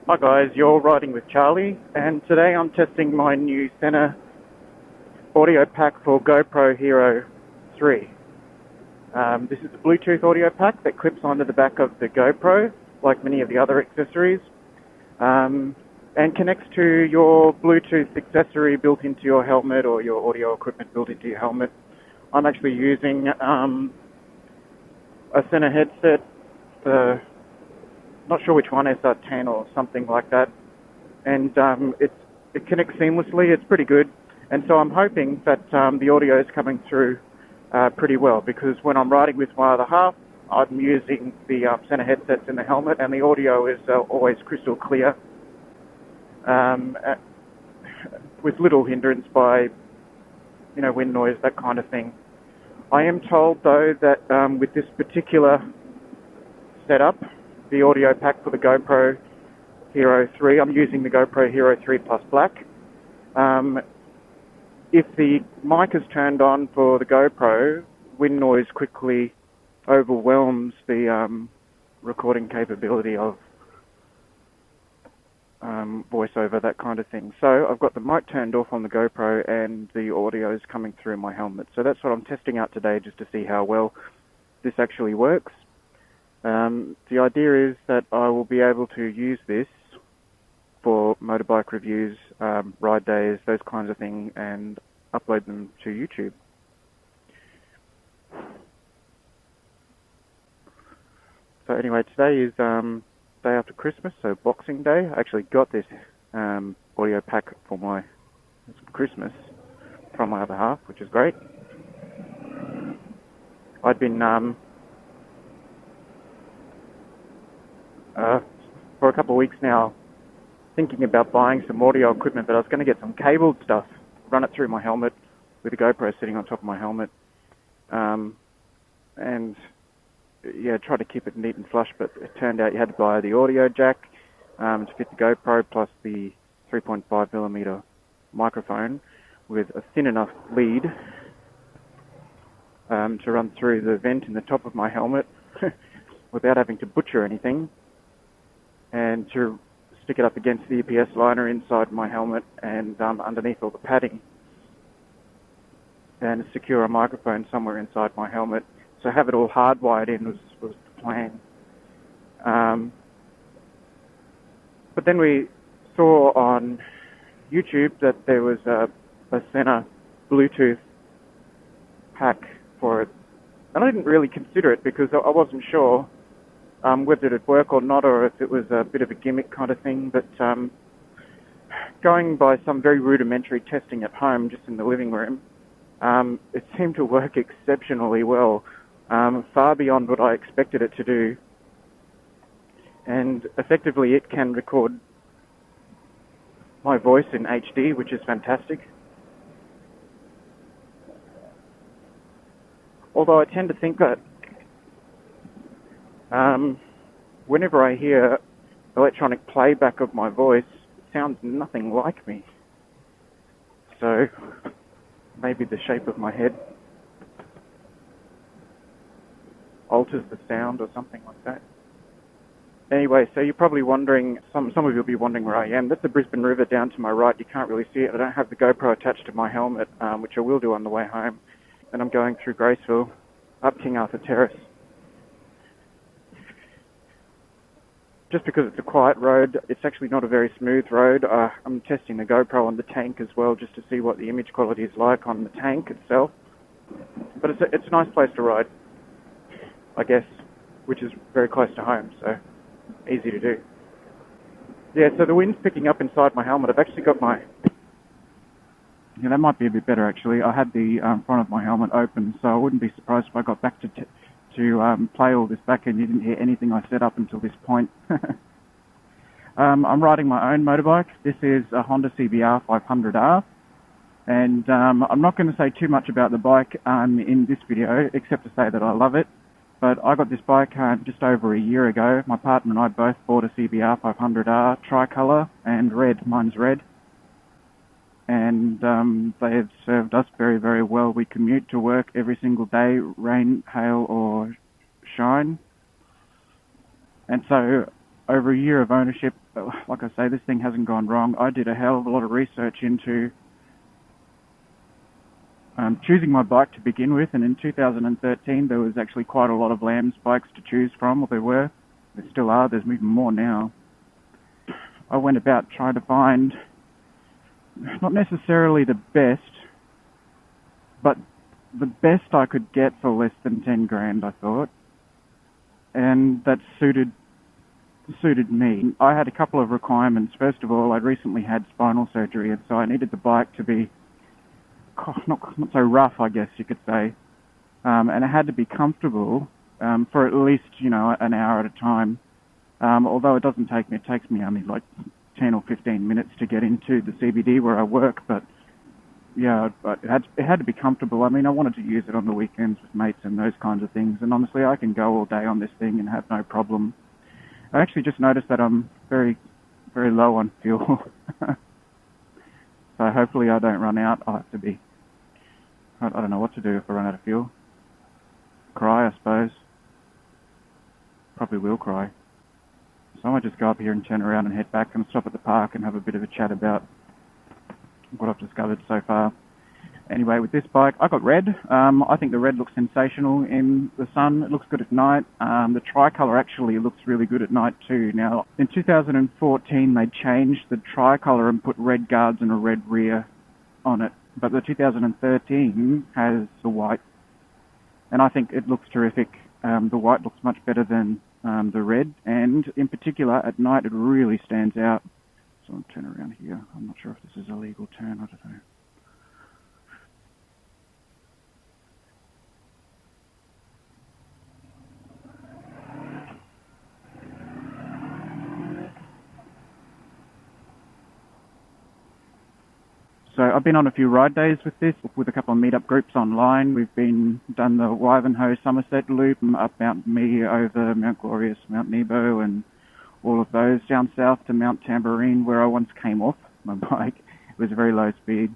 Hi guys, you're riding with Charlie, and today I'm testing my new SENA audio pack for GoPro Hero 3. This is a Bluetooth audio pack that clips onto the back of the GoPro, like many of the other accessories, and connects to your Bluetooth accessory built into your helmet or your audio equipment built into your helmet. I'm actually using a SENA headset, not sure which one, SR10 or something like that, and it connects seamlessly. It's pretty good, and so I'm hoping that the audio is coming through pretty well, because when I'm riding with my other half, I'm using the SENA headsets in the helmet, and the audio is always crystal clear, with little hindrance by wind noise, that kind of thing. I am told though that with this particular setup, the audio pack for the GoPro Hero 3, I'm using the GoPro Hero 3 Plus Black. If the mic is turned on for the GoPro, wind noise quickly overwhelms the recording capability of voiceover, that kind of thing. So I've got the mic turned off on the GoPro and the audio is coming through my helmet. So that's what I'm testing out today, just to see how well this actually works. The idea is that I will be able to use this for motorbike reviews, ride days, those kinds of things, and upload them to YouTube. So anyway, today is day after Christmas, so Boxing Day. I actually got this audio pack for my Christmas from my other half, which is great. I'd been for a couple of weeks now thinking about buying some audio equipment, but I was going to get some cabled stuff, run it through my helmet with the GoPro sitting on top of my helmet, and yeah, try to keep it neat and flush, but it turned out you had to buy the audio jack to fit the GoPro, plus the 3.5mm microphone with a thin enough lead to run through the vent in the top of my helmet without having to butcher anything, and to stick it up against the EPS liner inside my helmet and underneath all the padding, and secure a microphone somewhere inside my helmet. So have it all hardwired in was the plan. But then we saw on YouTube that there was a SENA Bluetooth pack for it, and I didn't really consider it because I wasn't sure whether it'd work or not, or if it was a bit of a gimmick kind of thing. But going by some very rudimentary testing at home, just in the living room, it seemed to work exceptionally well, far beyond what I expected it to do. And effectively it can record my voice in HD, which is fantastic. Although I tend to think that whenever I hear electronic playback of my voice, it sounds nothing like me. So maybe the shape of my head alters the sound or something like that. Anyway, so you're probably wondering, some of you will be wondering where I am. That's the Brisbane River down to my right. You can't really see it. I don't have the GoPro attached to my helmet, which I will do on the way home. And I'm going through Graceville, up King Arthur Terrace. Just because it's a quiet road, it's actually not a very smooth road. I'm testing the GoPro on the tank as well, just to see what the image quality is like on the tank itself. But it's a nice place to ride, I guess, which is very close to home, so easy to do. Yeah, so the wind's picking up inside my helmet. I've actually got my... Yeah, that might be a bit better actually. I had the front of my helmet open, so I wouldn't be surprised if I got back to play all this back and you didn't hear anything I said up until this point. I'm riding my own motorbike. This is a Honda CBR500R, and I'm not going to say too much about the bike in this video, except to say that I love it. But I got this bike just over a year ago. My partner and I both bought a CBR500R tricolour and red. Mine's red. And they have served us very, very well. We commute to work every single day, rain, hail or shine. And so over a year of ownership, like I say, this thing hasn't gone wrong. I did a hell of a lot of research into choosing my bike to begin with, and in 2013 there was actually quite a lot of lambs bikes to choose from, or there were. There still are, there's even more now. I went about trying to find not necessarily the best, but the best I could get for less than 10 grand, I thought. And that suited me. I had a couple of requirements. First of all, I'd recently had spinal surgery, and so I needed the bike to be not so rough, I guess you could say. And it had to be comfortable for at least, an hour at a time. Although it takes me only like 10 or 15 minutes to get into the CBD where I work, but yeah, but it had to be comfortable. I mean, I wanted to use it on the weekends with mates and those kinds of things, and honestly, I can go all day on this thing and have no problem. I actually just noticed that I'm very, very low on fuel. So hopefully I don't run out. I don't know what to do if I run out of fuel. Cry, I suppose. Probably will cry. So I might just go up here and turn around and head back and stop at the park and have a bit of a chat about what I've discovered so far. Anyway, with this bike, I got red. I think the red looks sensational in the sun. It looks good at night. The tricolour actually looks really good at night too. Now, in 2014, they changed the tricolour and put red guards and a red rear on it. But the 2013 has the white, and I think it looks terrific. The white looks much better than the red, and in particular at night it really stands out. So I'll turn around here. I'm not sure if this is a legal turn, I don't know. So I've been on a few ride days with this, with a couple of meetup groups online. We've done the Wivenhoe Somerset loop, up Mount Mee, over Mount Glorious, Mount Nebo, and all of those, down south to Mount Tambourine, where I once came off my bike. It was a very low speed,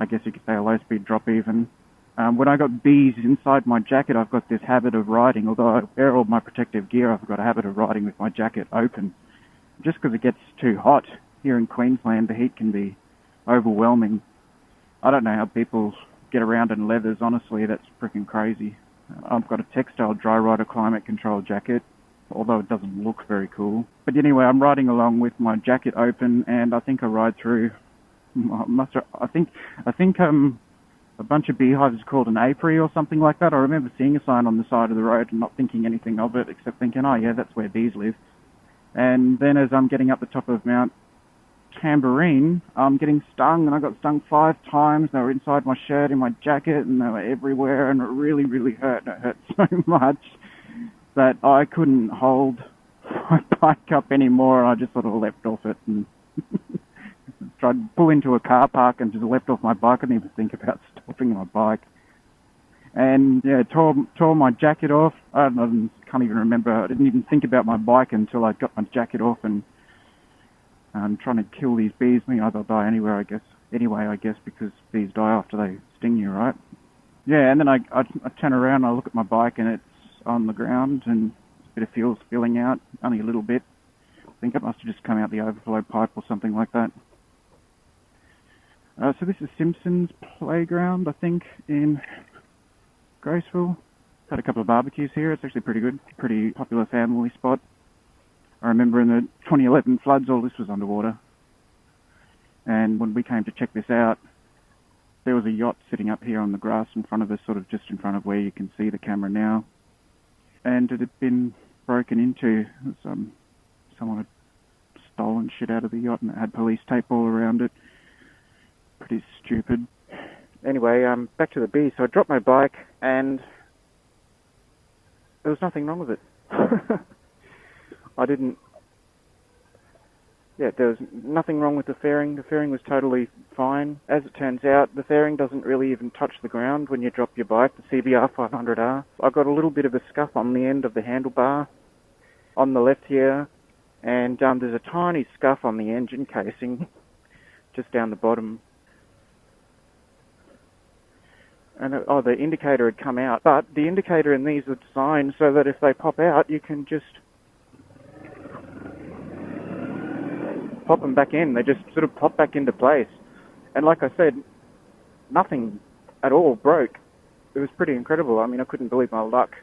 I guess you could say a low speed drop even. When I got bees inside my jacket, I've got this habit of riding. Although I wear all my protective gear, I've got a habit of riding with my jacket open. Just because it gets too hot. Here in Queensland, the heat can be overwhelming. I don't know how people get around in leathers, honestly, that's freaking crazy. I've got a textile dry rider climate control jacket, although it doesn't look very cool. But anyway, I'm riding along with my jacket open, and I think I ride through, I think a bunch of beehives is called an apiary or something like that. I remember seeing a sign on the side of the road and not thinking anything of it, except thinking, oh yeah, that's where bees live. And then as I'm getting up the top of Mount Tambourine, I'm getting stung, and I got stung 5 times. They were inside my shirt, in my jacket, and they were everywhere, and it really, really hurt. It hurt so much that I couldn't hold my bike up anymore, and I just sort of leapt off it and tried to pull into a car park and just leapt off my bike. I didn't even think about stopping my bike. And yeah, tore my jacket off. I can't even remember. I didn't even think about my bike until I got my jacket off, and I'm trying to kill these bees. I mean, they'll die anywhere, I guess. Anyway, I guess, because bees die after they sting you, right? Yeah, and then I turn around, I look at my bike, and it's on the ground, and a bit of fuel spilling out, only a little bit. I think it must have just come out the overflow pipe or something like that. So this is Simpson's Playground, I think, in Graceville. Had a couple of barbecues here. It's actually pretty good. Pretty popular family spot. I remember in the 2011 floods, all this was underwater. And when we came to check this out, there was a yacht sitting up here on the grass in front of us, sort of just in front of where you can see the camera now. And it had been broken into. Someone had stolen shit out of the yacht, and it had police tape all around it. Pretty stupid. Anyway, back to the bees. So I dropped my bike, and there was nothing wrong with it. There was nothing wrong with the fairing. The fairing was totally fine. As it turns out, the fairing doesn't really even touch the ground when you drop your bike, the CBR500R. I got a little bit of a scuff on the end of the handlebar on the left here, and there's a tiny scuff on the engine casing just down the bottom. And the indicator had come out, but the indicator in these are designed so that if they pop out, you can just pop them back in. They just sort of pop back into place. And like I said, nothing at all broke. It was pretty incredible. I mean, I couldn't believe my luck.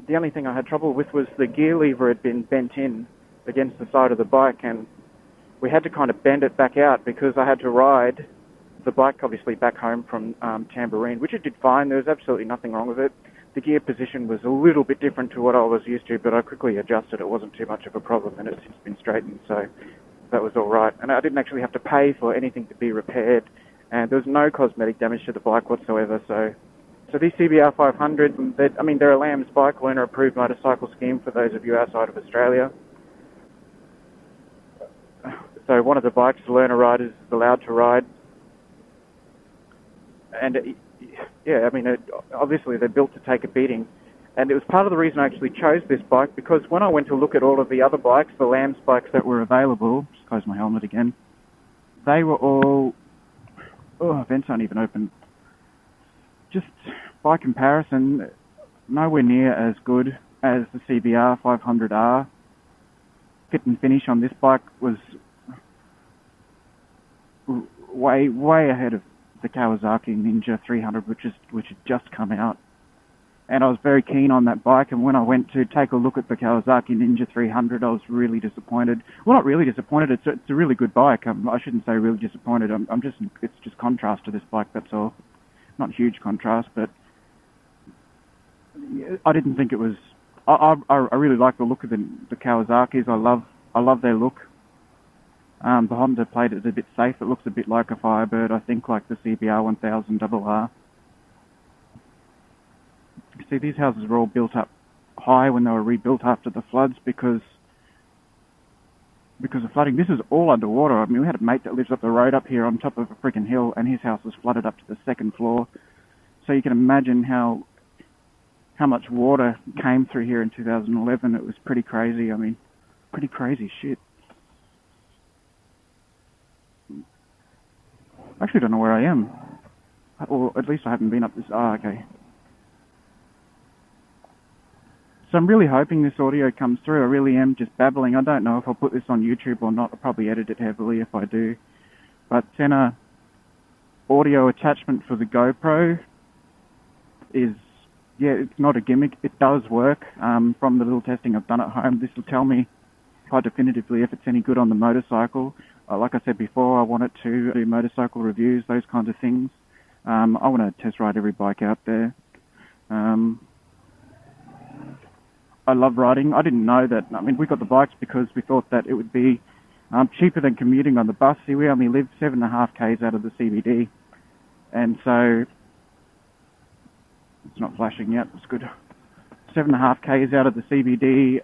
The only thing I had trouble with was the gear lever had been bent in against the side of the bike, and we had to kind of bend it back out because I had to ride the bike obviously back home from Tamborine, which it did fine. There was absolutely nothing wrong with it. The gear position was a little bit different to what I was used to, but I quickly adjusted. It wasn't too much of a problem, and it's since been straightened, so that was all right. And I didn't actually have to pay for anything to be repaired, and there was no cosmetic damage to the bike whatsoever. So these CBR500, they're a Lamb's bike, learner-approved motorcycle scheme for those of you outside of Australia. So one of the bikes the learner riders is allowed to ride. And obviously they're built to take a beating. And it was part of the reason I actually chose this bike, because when I went to look at all of the other bikes, the Lamb's bikes that were available, just close my helmet again, they were all, vents aren't even open. Just by comparison, nowhere near as good as the CBR500R. Fit and finish on this bike was way ahead of the Kawasaki Ninja 300, which had just come out. And I was very keen on that bike, and when I went to take a look at the Kawasaki Ninja 300, I was really disappointed. Well, not really disappointed, it's a really good bike. I shouldn't say really disappointed, it's just contrast to this bike, that's all. Not huge contrast, but I didn't think it was... I really like the look of the Kawasaki's. I love their look. The Honda plate is a bit safe. It looks a bit like a Firebird, I think, like the CBR1000RR. See, these houses were all built up high when they were rebuilt after the floods because of flooding. This is all underwater. I mean, we had a mate that lives up the road up here on top of a freaking hill, and his house was flooded up to the second floor. So you can imagine how much water came through here in 2011. It was pretty crazy. I mean, pretty crazy shit. I actually don't know where I am. Or at least I haven't been up this... okay. So I'm really hoping this audio comes through. I really am just babbling. I don't know if I'll put this on YouTube or not. I'll probably edit it heavily if I do. But SENA audio attachment for the GoPro is... yeah, it's not a gimmick. It does work. From the little testing I've done at home, this will tell me quite definitively if it's any good on the motorcycle. Like I said before, I want it to do motorcycle reviews, those kinds of things. I want to test ride every bike out there. I love riding. I didn't know that. I mean, we got the bikes because we thought that it would be cheaper than commuting on the bus. See, we only live 7.5 k's out of the CBD. And so... it's not flashing yet. It's good. 7.5 k's out of the CBD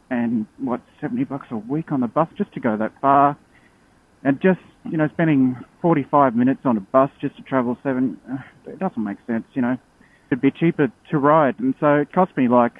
and, $70 a week on the bus just to go that far. And just, spending 45 minutes on a bus just to travel 7, it doesn't make sense, It'd be cheaper to ride. And so it cost me less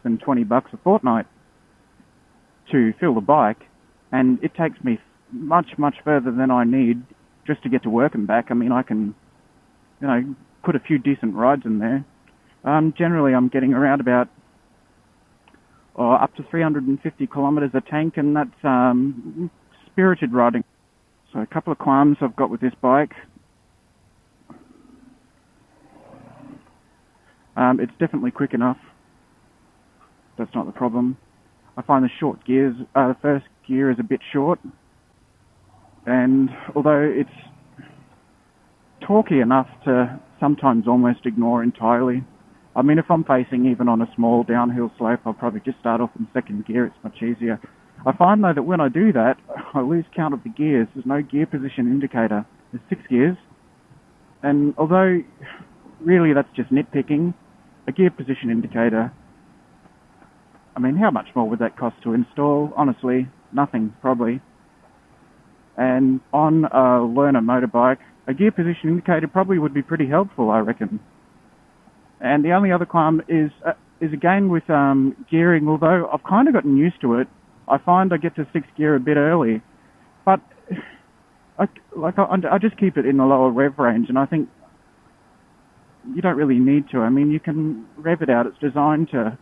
than $20 a fortnight to fill the bike. And it takes me much, much further than I need just to get to work and back. I mean, I can, put a few decent rides in there. Generally, I'm getting around about up to 350 kilometres a tank, and that's spirited riding. So a couple of qualms I've got with this bike. It's definitely quick enough. That's not the problem. I find the short gears, the first gear is a bit short, and although it's torquey enough to sometimes almost ignore entirely. I mean, if I'm facing even on a small downhill slope, I'll probably just start off in second gear. It's much easier. I find, though, that when I do that, I lose count of the gears. There's no gear position indicator. There's 6 gears. And although, really, that's just nitpicking, a gear position indicator, I mean, how much more would that cost to install? Honestly, nothing, probably. And on a learner motorbike, a gear position indicator probably would be pretty helpful, I reckon. And the only other qualm is again with gearing, although I've kind of gotten used to it. I find I get to 6th gear a bit early, but I just keep it in the lower rev range, and I think you don't really need to. I mean, you can rev it out. It's designed to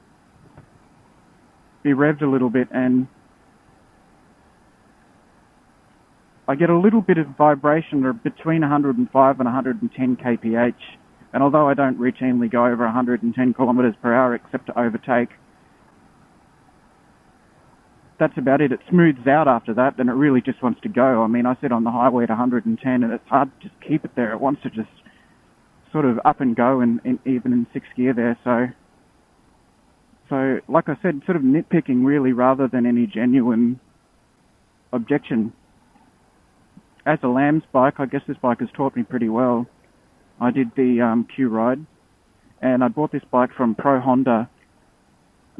be revved a little bit, and I get a little bit of vibration between 105 and 110 kph, and although I don't routinely go over 110 kilometers per hour except to overtake, that's about it. It smooths out after that, and it really just wants to go. I mean, I sit on the highway at 110, and it's hard to just keep it there. It wants to just sort of up and go, and even in sixth gear there. So, like I said, sort of nitpicking really rather than any genuine objection. As a lamb's bike, I guess this bike has taught me pretty well. I did the Q ride, and I bought this bike from Pro Honda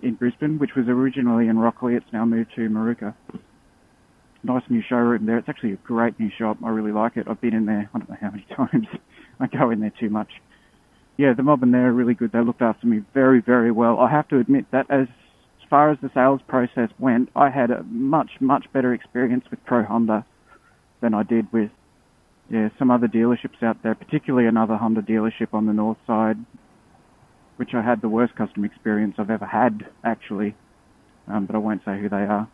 in Brisbane, which was originally in Rockley. It's now moved to Maruka. Nice new showroom there. It's actually a great new shop. I really like it. I've been in there, I don't know how many times. I go in there too much. Yeah, the mob in there are really good. They looked after me very, very well. I have to admit that as far as the sales process went, I had a much, much better experience with Pro Honda than I did with some other dealerships out there, particularly another Honda dealership on the north side, which I had the worst customer experience I've ever had, actually. But I won't say who they are.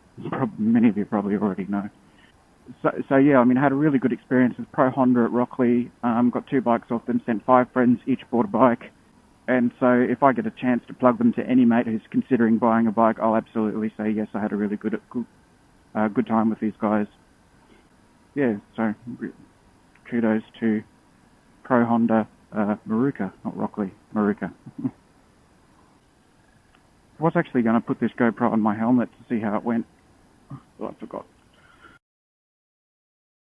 Many of you probably already know. So yeah, I mean, I had a really good experience with Pro Honda at Rockley. Got 2 bikes off them, sent 5 friends, each bought a bike. And so if I get a chance to plug them to any mate who's considering buying a bike, I'll absolutely say yes, I had a really good time with these guys. Yeah, so kudos to Pro Honda Maruka, not Rockley, Maruka. I was actually going to put this GoPro on my helmet to see how it went, but I forgot.